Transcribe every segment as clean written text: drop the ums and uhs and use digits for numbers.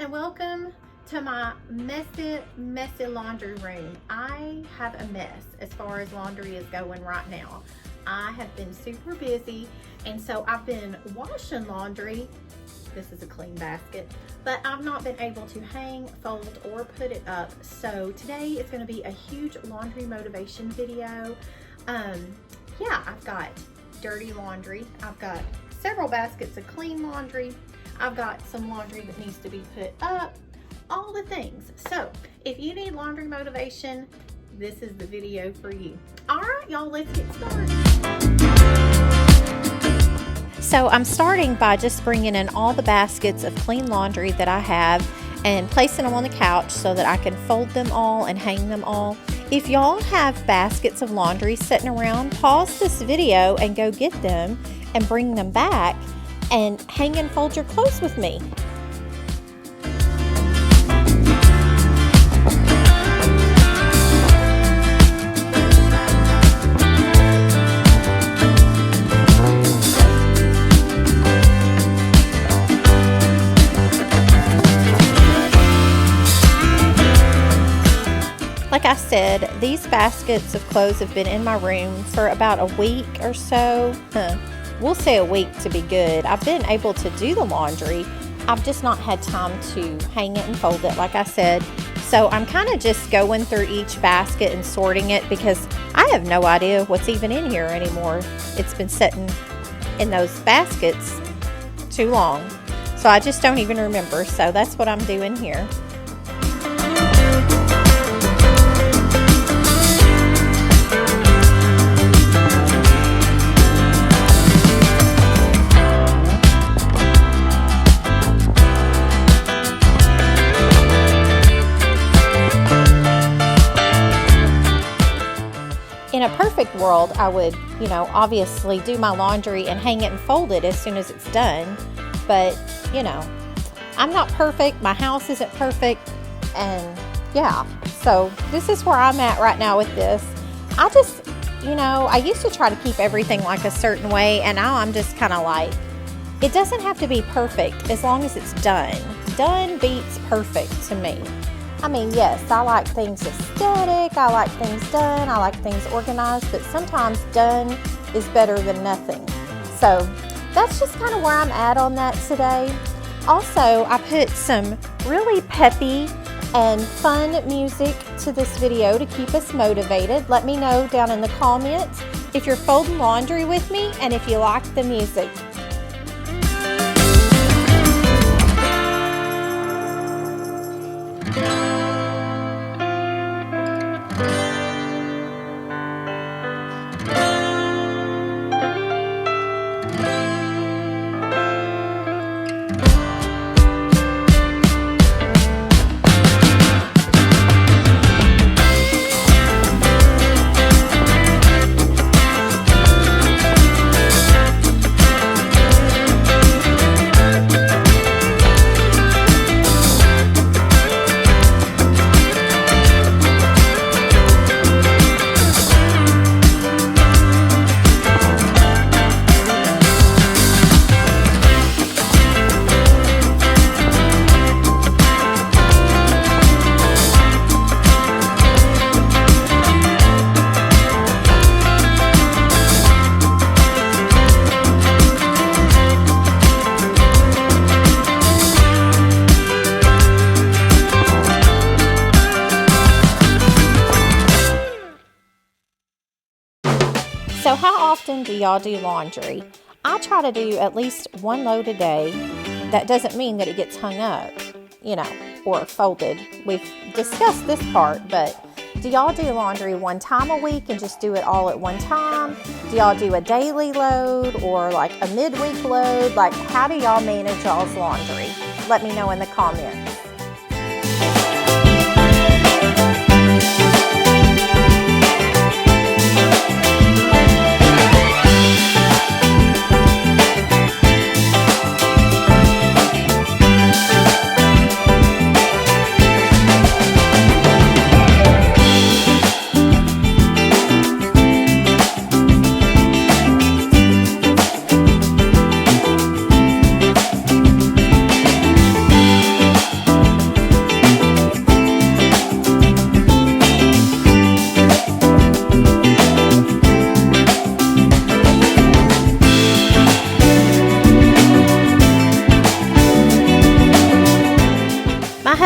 and welcome to my messy laundry room. I have a mess as far as laundry is going right now. I have been super busy, and so I've been washing laundry. This is a clean basket, but I've not been able to hang, fold, or put it up. So today is going to be a huge laundry motivation video. Yeah, I've got dirty laundry. I've got several baskets of clean laundry. I've got some laundry that needs to be put up, all the things. So if you need laundry motivation, this is the video for you. All right, y'all, let's get started. So I'm starting by just bringing in all the baskets of clean laundry that I have and placing them on the couch so that I can fold them all and hang them all. If y'all have baskets of laundry sitting around, pause this video and go get them and bring them back and hang and fold your clothes with me. Like I said, these baskets of clothes have been in my room for about a week or so. We'll say a week to be good. I've been able to do the laundry. I've just not had time to hang it and fold it, like I said. So I'm kind of just going through each basket and sorting it because I have no idea what's even in here anymore. It's been sitting in those baskets too long. So I just don't even remember. So that's what I'm doing here. In a perfect world, I would, obviously do my laundry and hang it and fold it as soon as it's done. But, I'm not perfect. My house isn't perfect. And yeah, so this is where I'm at right now with this. I just, I used to try to keep everything like a certain way. And now I'm just kind of like, it doesn't have to be perfect as long as it's done. Done beats perfect to me. I mean, yes, I like things aesthetic, I like things done, I like things organized, but sometimes done is better than nothing. So that's just kind of where I'm at on that today. Also, I put some really peppy and fun music to this video to keep us motivated. Let me know down in the comments if you're folding laundry with me and if you like the music. So how often do y'all do laundry? I try to do at least one load a day. That doesn't mean that it gets hung up, or folded. We've discussed this part, but do y'all do laundry one time a week and just do it all at one time? Do y'all do a daily load or like a midweek load? Like, how do y'all manage y'all's laundry? Let me know in the comments.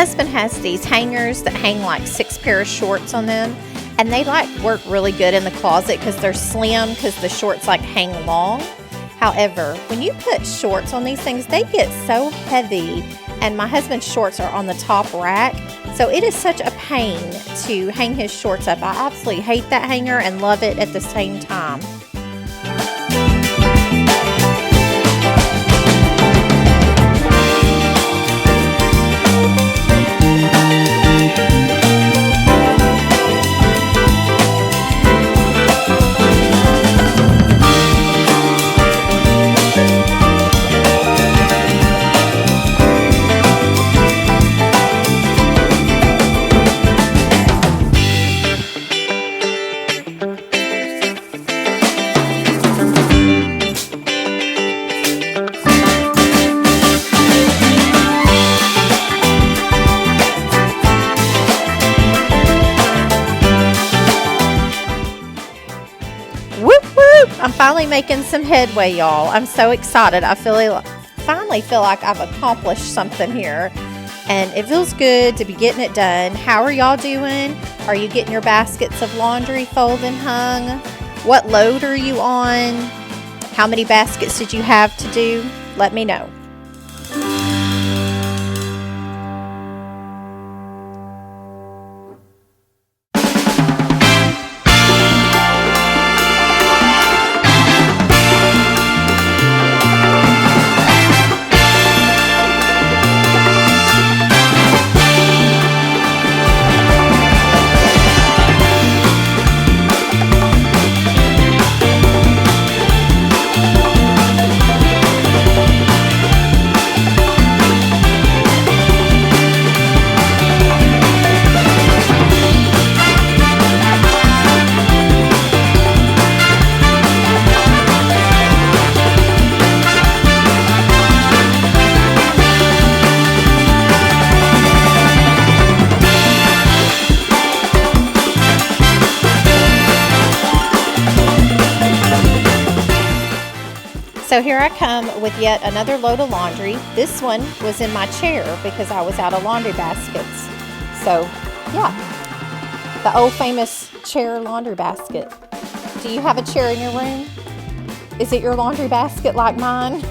husband has these hangers that hang like 6 pair of shorts on them, and they like work really good in the closet because they're slim, because the shorts like hang long. However, when you put shorts on these things, they get so heavy, and my husband's shorts are on the top rack, so it is such a pain to hang his shorts up. I absolutely hate that hanger and love it at the same time. I'm finally making some headway, y'all. I'm so excited. I finally feel like I've accomplished something here, and it feels good to be getting it done. How are y'all doing? Are you getting your baskets of laundry folded and hung? What load are you on? How many baskets did you have to do? Let me know. So here I come with yet another load of laundry. This one was in my chair because I was out of laundry baskets. So yeah, the old famous chair laundry basket. Do you have a chair in your room? Is it your laundry basket like mine?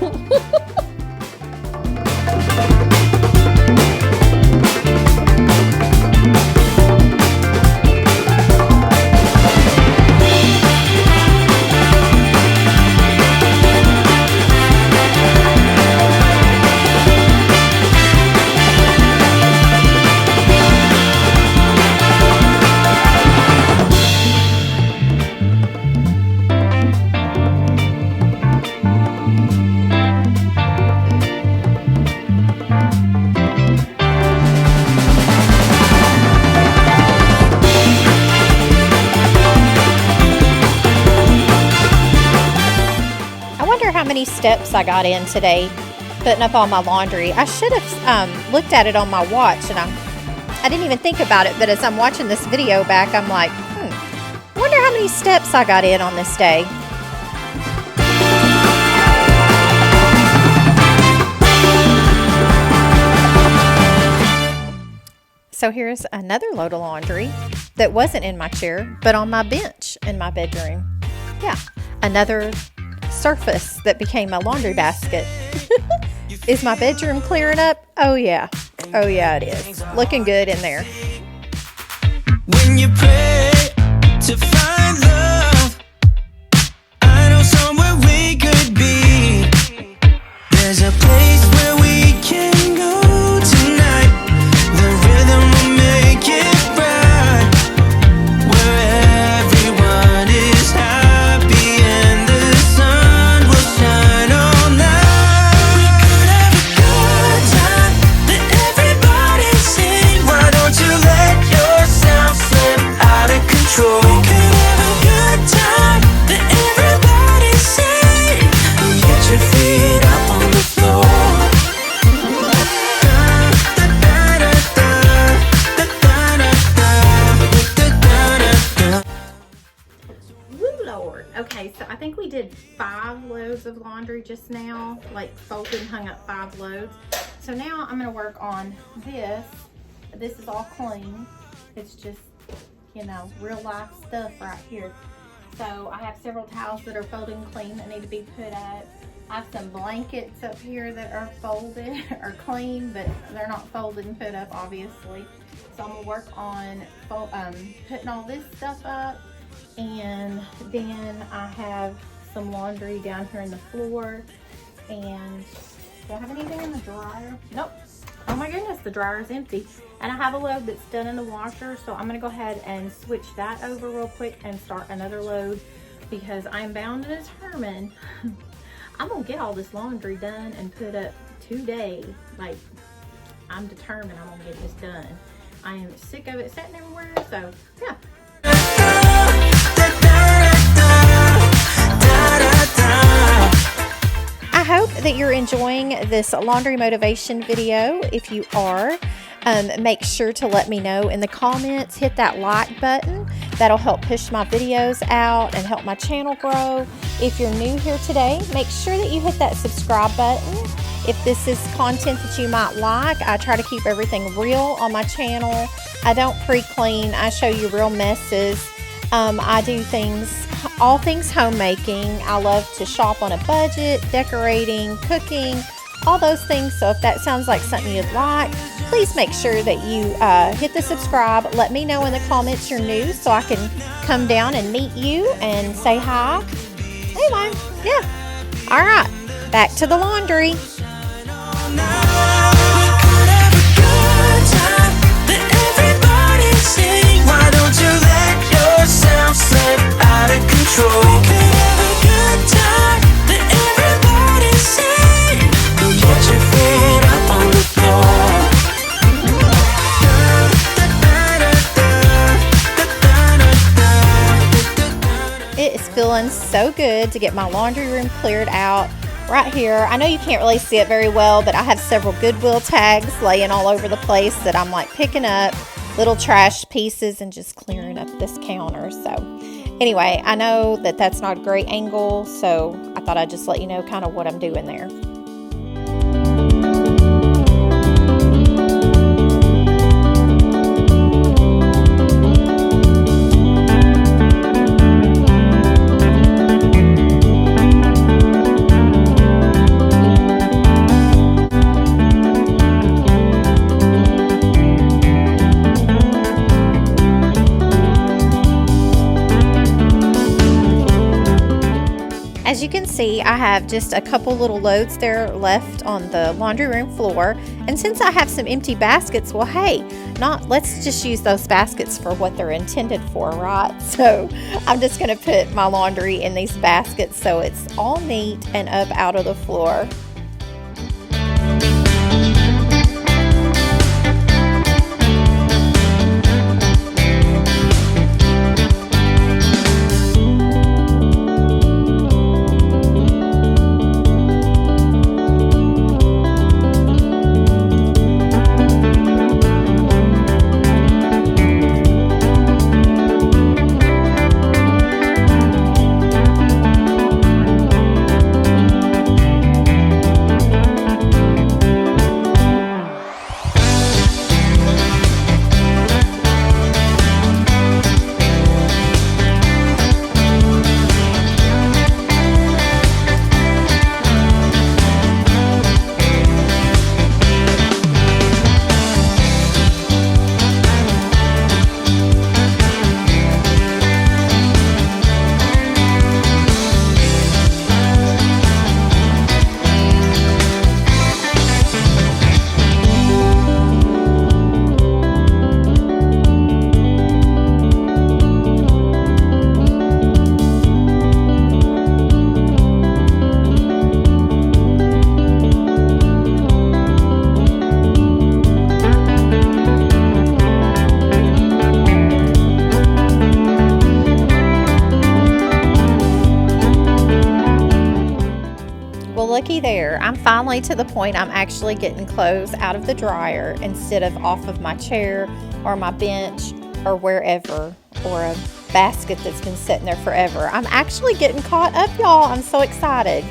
How many steps I got in today putting up all my laundry. I should have looked at it on my watch, and I didn't even think about it, but as I'm watching this video back, I'm like, I wonder how many steps I got in on this day. So here's another load of laundry that wasn't in my chair, but on my bench in my bedroom. Yeah, another surface that became a laundry basket. Is my bedroom clearing up? Oh yeah. Oh yeah, it is. Looking good in there. When you pray to find love, I know somewhere we could be. There's a place where we can go tonight. The rhythm will make it right, where everyone is happy and the sun will shine all night. We could have a good time that everybody sing. Why don't you let yourself slip out of control? We could have a good time that everybody sing. Get your feet up on the floor. Woo, Lord. Okay, so I think we did 5 loads of laundry just now, like folded and hung up 5 loads. So now I'm going to work on this. this is all clean. It's just, you know, real life stuff right here. So I have several towels that are folded and clean that need to be put up. I have some blankets up here that are folded or clean, but they're not folded and put up, obviously. So I'm gonna work on putting all this stuff up. And then I have some laundry down here on the floor. And do I have anything in the dryer? Nope. Oh my goodness, the dryer is empty. And I have a load that's done in the washer, so I'm gonna go ahead and switch that over real quick and start another load, because I'm bound and determined I'm gonna get all this laundry done and put up today. Like, I'm determined I'm gonna get this done. I am sick of it sitting everywhere, so yeah. I hope that you're enjoying this laundry motivation video. If you are, make sure to let me know in the comments. Hit that like button. That'll help push my videos out and help my channel grow. If you're new here today, make sure that you hit that subscribe button. If this is content that you might like, I try to keep everything real on my channel. I don't pre-clean. I show you real messes. I do all things homemaking. I love to shop on a budget, decorating, cooking, all those things. So if that sounds like something you'd like, please make sure that you hit the subscribe. Let me know in the comments you're new so I can come down and meet you and say hi. Anyway, yeah. All right, back to the laundry. Why don't you let yourself slip out of control? We could have a good time. Let everybody sing. Get your feet up on the floor. It is feeling so good to get my laundry room cleared out. Right here, I know you can't really see it very well, but I have several Goodwill tags laying all over the place that I'm like picking up little trash pieces and just clearing up this counter. So anyway, I know that that's not a great angle, so I thought I'd just let you know kind of what I'm doing there. As you can see, I have just a couple little loads there left on the laundry room floor. And since I have some empty baskets, well, hey, let's just use those baskets for what they're intended for, right? So I'm just going to put my laundry in these baskets so it's all neat and up out of the floor. Looky there, I'm finally to the point I'm actually getting clothes out of the dryer instead of off of my chair or my bench or wherever, or a basket that's been sitting there forever. I'm actually getting caught up, y'all. I'm so excited.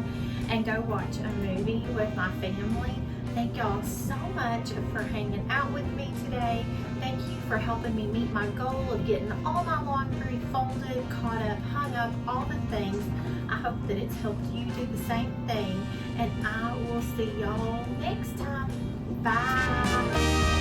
pizza and go watch a movie with my family. Thank y'all so much for hanging out with me today. Thank you for helping me meet my goal of getting all my laundry folded, caught up, hung up, all the things. I hope that it's helped you do the same thing, and I will see y'all next time. Bye.